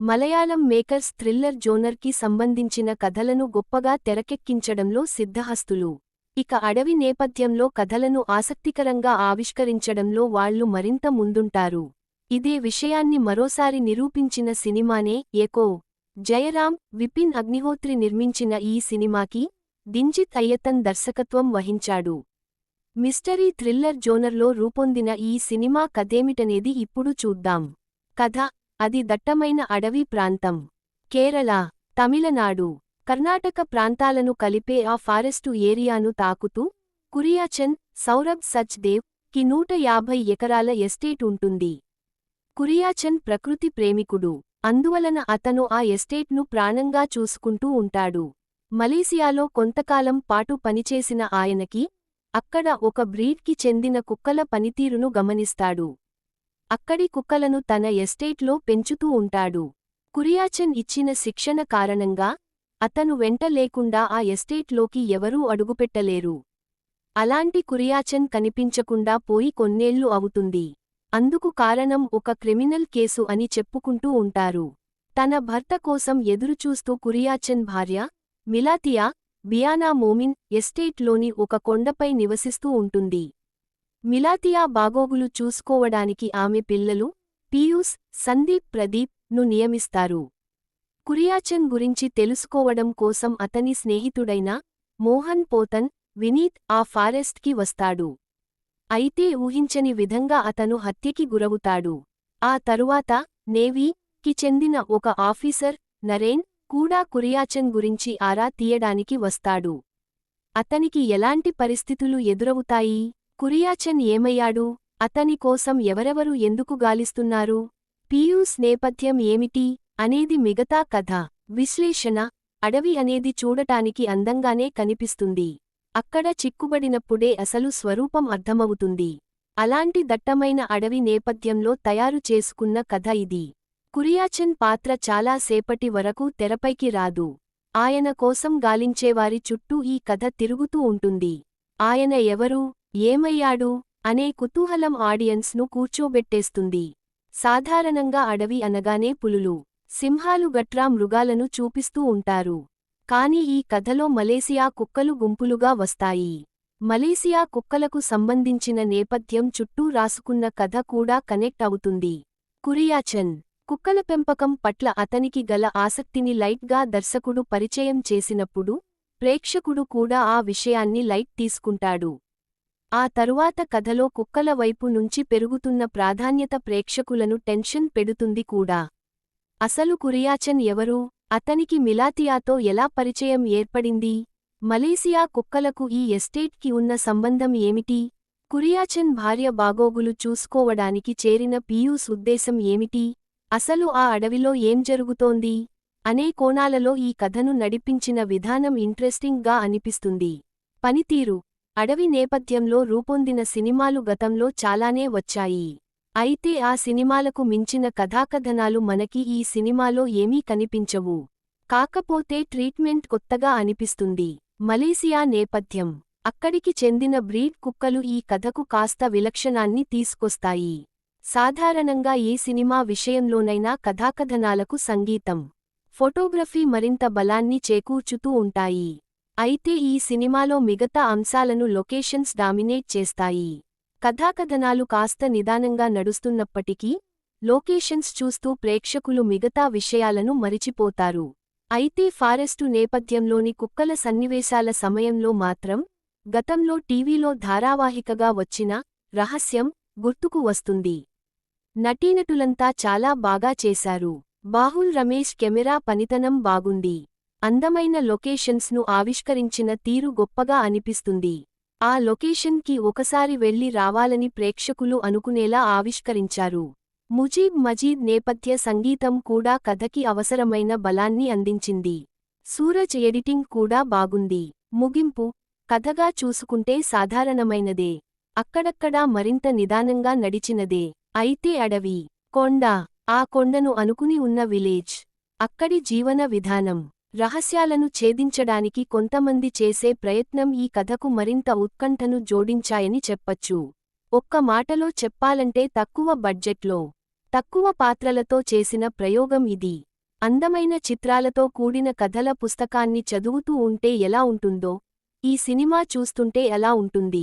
Malayalam makers thriller జోనర్కి సంబంధించిన కథలను గొప్పగా తెరకెక్కించడంలో సిద్ధహస్తులు. ఇక అడవి నేపథ్యంలో కథలను ఆసక్తికరంగా ఆవిష్కరించడంలో వాళ్లు మరింత ముందుంటారు. ఇదే విషయాన్ని మరోసారి నిరూపించిన సినిమానే ఎకో. జయరాం, విపిన్ అగ్నిహోత్రి నిర్మించిన ఈ సినిమాకి దింజిత్ అయ్యతన్ దర్శకత్వం వహించాడు. మిస్టరీ థ్రిల్లర్ జోనర్లో రూపొందిన ఈ సినిమా కథేమిటనేది ఇప్పుడు చూద్దాం. కథ: అది దట్టమైన అడవి ప్రాంతం. కేరళ, తమిళనాడు, కర్ణాటక ప్రాంతాలను కలిపే ఆ ఫారెస్టు ఏరియాను తాకుతూ కురియాచన్, సౌరభ్ సచ్దేవ్ కి 150 ఎకరాల ఎస్టేట్ ఉంటుంది. కురియాచన్ ప్రకృతి ప్రేమికుడు. అందువలన అతను ఆ ఎస్టేట్ను ప్రాణంగా చూసుకుంటూ ఉంటాడు. మలేసియాలో కొంతకాలం పాటు పనిచేసిన ఆయనకి అక్కడ ఒక బ్రీడ్కి చెందిన కుక్కల పనితీరును గమనిస్తాడు. అక్కడి కుక్కలను తన ఎస్టేట్లో పెంచుతూ ఉంటాడు. కురియాచన్ ఇచ్చిన శిక్షణ కారణంగా అతను వెంట లేకుండా ఆ ఎస్టేట్లోకి ఎవరూ అడుగుపెట్టలేరు. అలాంటి కురియాచన్ కనిపించకుండా పోయి కొన్నేళ్లు అవుతుంది. అందుకు కారణం ఒక క్రిమినల్ కేసు అని చెప్పుకుంటూ ఉంటారు. తన భర్త కోసం ఎదురుచూస్తూ కురియాచన్ భార్య మిలాతియా బియానా మోమిన్ ఎస్టేట్లోని ఒక కొండపై నివసిస్తూ ఉంటుంది. మిలాతియా బాగోగులు చూసుకోవడానికి ఆమె పిల్లలు పీయూస్, సందీప్, ప్రదీప్ ను నియమిస్తారు. కురియాచన్ గురించి తెలుసుకోవడం కోసం అతని స్నేహితుడైన మోహన్ పోతన్, వినీత్ ఆ ఫారెస్ట్కి వస్తాడు. అయితే ఊహించని విధంగా అతను హత్యకి గురవుతాడు. ఆ తరువాత నేవీ కి చెందిన ఒక ఆఫీసర్ నరేన్ కూడా కురియాచన్ గురించి ఆరా తీయడానికి వస్తాడు. అతనికి ఎలాంటి పరిస్థితులు ఎదురవుతాయి? కురియాచన్ ఏమయ్యాడు? అతని కోసం ఎవరెవరు ఎందుకు గాలిస్తున్నారు? పీయూస్ నేపథ్యం ఏమిటి అనేది మిగతా కథ. విశ్లేషణ: అడవి అనేది చూడటానికి అందంగానే కనిపిస్తుంది. అక్కడ చిక్కుబడినప్పుడే అసలు స్వరూపం అర్థమవుతుంది. అలాంటి దట్టమైన అడవి నేపథ్యంలో తయారు చేసుకున్న కథ ఇది. కురియాచన్ పాత్ర చాలా సేపటి వరకు తెరపైకి రాదు. ఆయన కోసం గాలించేవారి చుట్టూ ఈ కథ తిరుగుతూ ఉంటుంది. ఆయన ఎవరు, ఏమయ్యాడు అనే కుతూహలం ఆడియన్స్ను కూర్చోబెట్టేస్తుంది. సాధారణంగా అడవి అనగానే పులులు, సింహాలు గట్రా మృగాలను చూపిస్తూ ఉంటారు. కాని ఈ కథలో మలేసియా కుక్కలు గుంపులుగా వస్తాయి. మలేసియా కుక్కలకు సంబంధించిన నేపథ్యం చుట్టూ రాసుకున్న కథ కూడా కనెక్ట్ అవుతుంది. కురియాచన్ కుక్కల పెంపకం పట్ల అతనికి గల ఆసక్తిని లైట్గా దర్శకుడు పరిచయం చేసినప్పుడు ప్రేక్షకుడు కూడా ఆ విషయాన్ని లైట్ తీసుకుంటాడు. ఆ తరువాత కథలో కుక్కల వైపు నుంచి పెరుగుతున్న ప్రాధాన్యత ప్రేక్షకులను టెన్షన్ పెడుతుంది కూడా. అసలు కురియాచన్ ఎవరు? అతనికి మిలాతియాతో ఎలా పరిచయం ఏర్పడింది? మలేసియా కుక్కలకు ఈ ఎస్టేట్కి ఉన్న సంబంధం ఏమిటి? కురియాచన్ భార్య బాగోగులు చూసుకోవడానికి చేరిన పీయూస్ ఉద్దేశం ఏమిటి? అసలు ఆ అడవిలో ఏం జరుగుతోంది అనే కోణాలలో ఈ కథను నడిపించిన విధానం ఇంట్రెస్టింగ్ గా అనిపిస్తుంది. పనితీరు: అడవి నేపథ్యంలో రూపొందిన సినిమాలు గతంలో చాలానే వచ్చాయి. అయితే ఆ సినిమాలకు మించిన కథాకథనాలు మనకి ఈ సినిమాలో ఏమీ కనిపించవు. కాకపోతే ట్రీట్మెంట్ కొత్తగా అనిపిస్తుంది. మలేసియా నేపథ్యం: అక్కడికి చెందిన బ్రీడ్ కుక్కలు ఈ కథకు కాస్త విలక్షణాన్ని తీసుకొస్తాయి. సాధారణంగా ఏ సినిమా విషయంలోనైనా కథాకథనాలకు సంగీతం, ఫోటోగ్రఫీ మరింత బలాన్ని చేకూర్చుతూ ఉంటాయి. అయితే ఈ సినిమాలో మిగతా అంశాలను లొకేషన్స్ డామినేట్ చేస్తాయి. కథాకథనాలు కాస్త నిదానంగా నడుస్తున్నప్పటికీ లొకేషన్స్ చూస్తూ ప్రేక్షకులు మిగతా విషయాలను మరిచిపోతారు. అయితే ఫారెస్టు నేపథ్యంలోని కుక్కల సన్నివేశాల సమయంలో మాత్రం గతంలో టీవీలో ధారావాహికగా వచ్చిన రహస్యం గుర్తుకు వస్తుంది. నటీనటులంతా చాలా బాగా చేశారు. బాహుల్ రమేష్ కెమెరా పనితనం బాగుంది. అందమైన లొకేషన్స్ను ఆవిష్కరించిన తీరు గొప్పగా అనిపిస్తుంది. ఆ లొకేషన్కి ఒకసారి వెళ్లి రావాలని ప్రేక్షకులు అనుకునేలా ఆవిష్కరించారు. ముజీబ్ మజీద్ నేపథ్య సంగీతం కూడా కథకి అవసరమైన బలాన్ని అందించింది. సూరజ్ ఎడిటింగ్ కూడా బాగుంది. ముగింపు: కథగా చూసుకుంటే సాధారణమైనదే. అక్కడక్కడా మరింత నిదానంగా నడిచినదే. అయితే అడవి, కొండ, ఆ కొండను అనుకుని ఉన్న విలేజ్, అక్కడి జీవన విధానం, రహస్యాలను ఛేదించడానికి కొంతమంది చేసే ప్రయత్నం ఈ కథకు మరింత ఉత్కంఠను జోడించాయని చెప్పచ్చు. ఒక్క మాటలో చెప్పాలంటే తక్కువ బడ్జెట్లో, తక్కువ పాత్రలతో చేసిన ప్రయోగం ఇది. అందమైన చిత్రాలతో కూడిన కథల పుస్తకాన్ని చదువుతూ ఉంటే ఎలా ఉంటుందో ఈ సినిమా చూస్తుంటే ఎలా ఉంటుంది.